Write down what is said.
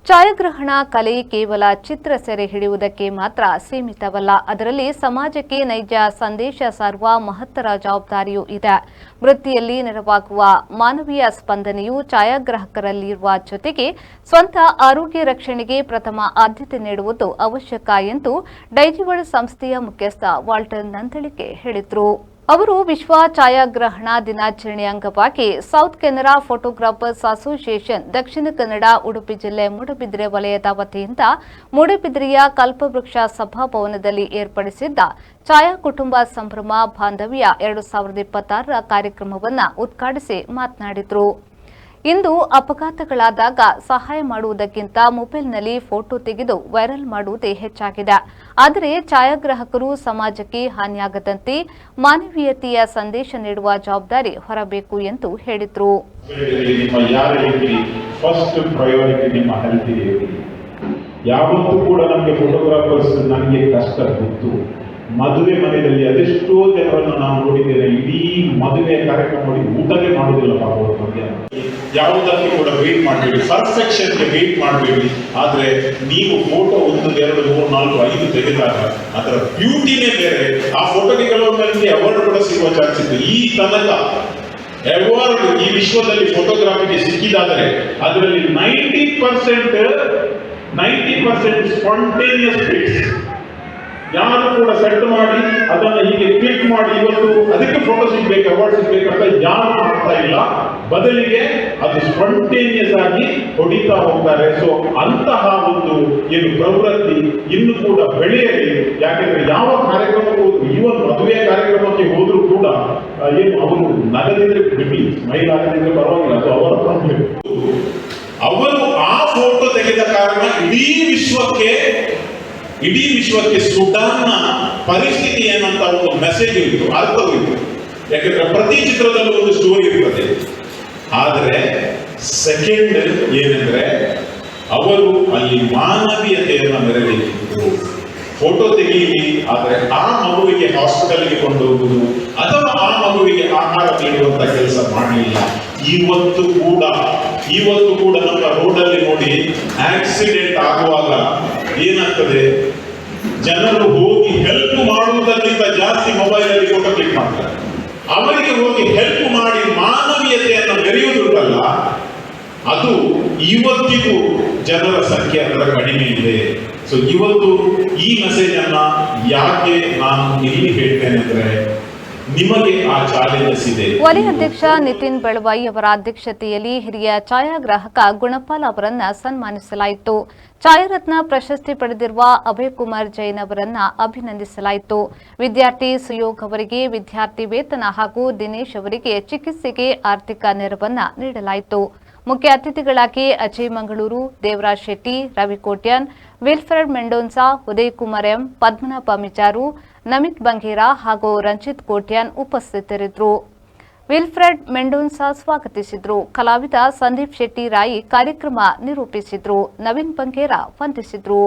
ಛಾಯಾಗ್ರಹಣ ಕಲೆ ಕೇವಲ ಚಿತ್ರ ಸೆರೆ ಹಿಡಿಯುವುದಕ್ಕೆ ಮಾತ್ರ ಸೀಮಿತವಲ್ಲ. ಅದರಲ್ಲಿ ಸಮಾಜಕ್ಕೆ ನೈಜ ಸಂದೇಶ ಸಾರುವ ಮಹತ್ತರ ಜವಾಬ್ದಾರಿಯೂ ಇದೆ. ವೃತ್ತಿಯಲ್ಲಿ ನೆರವಾಗುವ ಮಾನವೀಯ ಸ್ಪಂದನೆಯು ಛಾಯಾಗ್ರಾಹಕರಲ್ಲಿರುವ ಜೊತೆಗೆ ಸ್ವಂತ ಆರೋಗ್ಯ ರಕ್ಷಣೆಗೆ ಪ್ರಥಮ ಆದ್ಯತೆ ನೀಡುವುದು ಅವಶ್ಯಕ ಎಂದು ಡೈಜಿವರ್ಲ್ಡ್ ಸಂಸ್ಥೆಯ ಮುಖ್ಯಸ್ಥ ವಾಲ್ಟರ್ ನಂತಳಿಕೆ ಹೇಳಿದರು. ಅವರು ವಿಶ್ವ ಛಾಯಾಗ್ರಹಣ ದಿನಾಚರಣೆ ಅಂಗವಾಗಿ south Canara photographers association Dakshina Kannada Udupi ಜಿಲ್ಲೆ ಮೂಡಬಿದ್ರೆ ವಲಯದ ವತಿಯಿಂದ ಮೂಡಬಿದ್ರೆಯ ಕಲ್ಪವೃಕ್ಷ ಸಭಾಭವನದಲ್ಲಿ ಏರ್ಪಡಿಸಿದ್ದ ಛಾಯಾ ಕುಟುಂಬ ಸಂಭ್ರಮ ಬಾಂಧವ್ಯ 2026 ಕಾರ್ಯಕ್ರಮವನ್ನು ಉದ್ಘಾಟಿಸಿ ಮಾತನಾಡಿದರು. ಇಂದು ಅಪಘಾತಗಳಾದಾಗ ಸಹಾಯ ಮಾಡುವುದಕ್ಕಿಂತ ಮೊಬೈಲ್ನಲ್ಲಿ ಫೋಟೋ ತೆಗೆದು ವೈರಲ್ ಮಾಡುವುದೇ ಹೆಚ್ಚಾಗಿದೆ. ಆದರೆ ಛಾಯಾಗ್ರಾಹಕರು ಸಮಾಜಕ್ಕೆ ಹಾನಿಯಾಗದಂತೆ ಮಾನವೀಯತೆಯ ಸಂದೇಶ ನೀಡುವ ಜವಾಬ್ದಾರಿ ಹೊರಬೇಕು ಎಂದು ಹೇಳಿದರು. ಯಾವತ್ತೂ ಕೂಡ ನಮಗೆ ಫೋಟೋಗ್ರಾಫರ್ಸ್ ನನಗೆ ಕಷ್ಟ ಗೊತ್ತು. ಮದುವೆ ಮನೆಯಲ್ಲಿ ಅದೆಷ್ಟೋ ಜನರನ್ನು ನಾವು ನೋಡಿದ್ದೇವೆ. ಇಡೀ ಮದುವೆ ಕಾರ್ಯಕ್ರಮ ನೋಡಿ ಊಟವೇ ಮಾಡುವುದಿಲ್ಲ ಪಾಪ ಮಧ್ಯಾಹ್ನ. ಯಾವುದಕ್ಕೆ ಕೂಡ ವೇಟ್ ಮಾಡಬೇಡಿ, ಪರ್ಫೆಕ್ಷನ್ಗೆ ವೇಟ್ ಮಾಡಬೇಡಿ. ಆದರೆ ನೀವು ಫೋಟೋ 1, 2, 3, 4, 5 ತೆಗೆದಾಗ ಅದರ ಬ್ಯೂಟಿನೇ ಬೇರೆ. ಆ ಫೋಟೋಗೆ ಕೆಲವೊಂದು ಅವಾರ್ಡ್ ಕೂಡ ಸಿಗುವ ಚಾನ್ಸ್ ಇದೆ. ಈ ತನಕ ಅವಾರ್ಡ್ ಈ ವಿಶ್ವದಲ್ಲಿ ಫೋಟೋಗ್ರಾಫಿಗೆ ಸಿಕ್ಕಿದಾದರೆ ಅದರಲ್ಲಿ 90% ಸ್ಪಾಂಟೇನಿಯಸ್ ಪಿಕ್ಸ್. ಯಾರು ಕೂಡ ಸೆಟ್ ಮಾಡಿ ಅದನ್ನು ಹೀಗೆ ಕ್ಲಿಕ್ ಮಾಡಿ ಇವತ್ತು ಅದಕ್ಕೆ ಫೋಟೋ ಸಿಗ್ಬೇಕು, ಅವಾರ್ಡ್ ಸಿಗ್ಬೇಕಂತ ಯಾರು ಮಾಡ್ತಾ ಇಲ್ಲ. ಬದಲಿಗೆ ಅದು ಸ್ಪಾಂಟೇನಿಯಸ್ ಆಗಿ ಹೊಡಿತಾ ಹೋಗ್ತಾರೆ. ಸೊ ಅಂತಹ ಒಂದು ಏನು ಪ್ರವೃತ್ತಿ ಇನ್ನು ಕೂಡ ಬೆಳೆಯಲಿ. ಯಾಕೆಂದ್ರೆ ಯಾವ ಕಾರ್ಯಕ್ರಮಕ್ಕೆ ಹೋದ್ರು, ಈವನ್ ಮದುವೆ ಕಾರ್ಯಕ್ರಮಕ್ಕೆ ಹೋದ್ರು ಕೂಡ ಏನು ಅವರು ನಗದಿದ್ರೆ ಬಿಡಿ, ಸ್ಮೈಲ್ ಆಗದಿದ್ರೆ ಪರವಾಗಿಲ್ಲ, ಅದು ಅವರ ಪ್ರಾಬ್ಲಮ್. ಅವರು ಆ ಫೋಟೋ ತೆಗೆದ ಕಾರಣ ಇಡೀ ವಿಶ್ವಕ್ಕೆ ಸುಡಾನ್ನ ಪರಿಸ್ಥಿತಿ ಏನಂತ ಒಂದು ಮೆಸೇಜ್ ಇತ್ತು, ಅರ್ಥವಿತ್ತು. ಯಾಕಂದ್ರೆ ಪ್ರತಿ ಚಿತ್ರದಲ್ಲೂ ಒಂದು ಸ್ಟೋರಿ ಇರ್ತದೆ. ಆದರೆ ಸೆಕೆಂಡ್ ಏನಂದ್ರೆ ಅವರು ಅಲ್ಲಿ ಮಾನವೀಯತೆಯನ್ನು ಮೆರೆದಿದ್ರು. ಫೋಟೋ ತೆಗೆಯಲಿ, ಆದರೆ ಆ ಮಗುವಿಗೆ ಹಾಸ್ಪಿಟಲ್ಗೆ ಕೊಂಡೋಗುವುದು ಅಥವಾ ಆ ಮಗುವಿಗೆ ಆಹಾರ ನೀಡುವಂತ ಕೆಲಸ ಮಾಡಲಿಲ್ಲ. ಇವತ್ತು ಕೂಡ ನಮ್ಮ ರೋಡಲ್ಲಿ ನೋಡಿ ಆಕ್ಸಿಡೆಂಟ್ ಆಗುವಾಗ ಏನಾಗ್ತದೆ, ಜನರು ಹೋಗಿ ಹೆಲ್ಪ್ ಮಾಡುವುದಕ್ಕಿಂತ ಜಾಸ್ತಿ ಮೊಬೈಲ್ ಅಲ್ಲಿ ಫೋಟೋ ಕ್ಲಿಕ್ ಮಾಡ್ತಾರೆ. ಅವರಿಗೆ ಹೋಗಿ ಹೆಲ್ಪ್ ಮಾಡಿ ಮಾನವೀಯತೆಯನ್ನು ಮೆರೆಯುವುದಲ್ಲ, ಅದು ಇವತ್ತಿಗೂ ಜನರ ಸಂಖ್ಯೆ ಅದರ ಕಡಿಮೆ ಇದೆ. ಸೊ ಇವತ್ತು ಈ ಮೆಸೇಜ್ ಅನ್ನ ಯಾಕೆ ನಾನು ಇಲ್ಲಿ ಹೇಳ್ತೇನೆ ಅಂದ್ರೆ, ನಿಮಗೆ ಆ ಚಾಲೆಂಜಸ್ ಇದೆ. ವಲಯ ಅಧ್ಯಕ್ಷ ನಿತಿನ್ ಬೆಳವಾಯಿ ಅವರ ಅಧ್ಯಕ್ಷತೆಯಲ್ಲಿ ಹಿರಿಯ ಛಾಯಾಗ್ರಾಹಕ ಗುಣಪಾಲ್ ಅವರನ್ನ ಸನ್ಮಾನಿಸಲಾಯಿತು. ಛಾಯಾರತ್ನ ಪ್ರಶಸ್ತಿ ಪಡೆದಿರುವ ಅಭಯ್ ಕುಮಾರ್ ಜೈನ್ ಅವರನ್ನ ಅಭಿನಂದಿಸಲಾಯಿತು. ವಿದ್ಯಾರ್ಥಿ ಸುಯೋಗ್ ಅವರಿಗೆ ವಿದ್ಯಾರ್ಥಿ ವೇತನ ಹಾಗೂ ದಿನೇಶ್ ಅವರಿಗೆ ಚಿಕಿತ್ಸೆಗೆ ಆರ್ಥಿಕ ನೆರವನ್ನ ನೀಡಲಾಯಿತು. ಮುಖ್ಯ ಅತಿಥಿಗಳಾಗಿ ಅಜಯ್ ಮಂಗಳೂರು, ದೇವರಾಜ್ ಶೆಟ್ಟಿ, ರವಿ ಕೋಟ್ಯಾನ್, ವಿಲ್ಫ್ರೆಡ್ ಮೆಂಡೋನ್ಸಾ, ಉದಯ್ ಕುಮಾರ್ ಎಂ, ಪದ್ಮನಾಭ ಮಿಚಾರು, ನಮಿತ್ ಬಂಗೇರಾ ಹಾಗೂ ರಂಜಿತ್ ಕೋಟ್ಯಾನ್ ಉಪಸ್ಥಿತರಿದ್ದರು. ವಿಲ್ಫ್ರೆಡ್ ಮೆಂಡೋನ್ಸಾ ಸ್ವಾಗತಿಸಿದ್ರು. ಕಲಾವಿದ ಸಂದೀಪ್ ಶೆಟ್ಟಿ ರಾಯಿ ಕಾರ್ಯಕ್ರಮ ನಿರೂಪಿಸಿದ್ರು. ನವೀನ್ ಬಂಗೇರಾ ವಂದಿಸಿದ್ರು.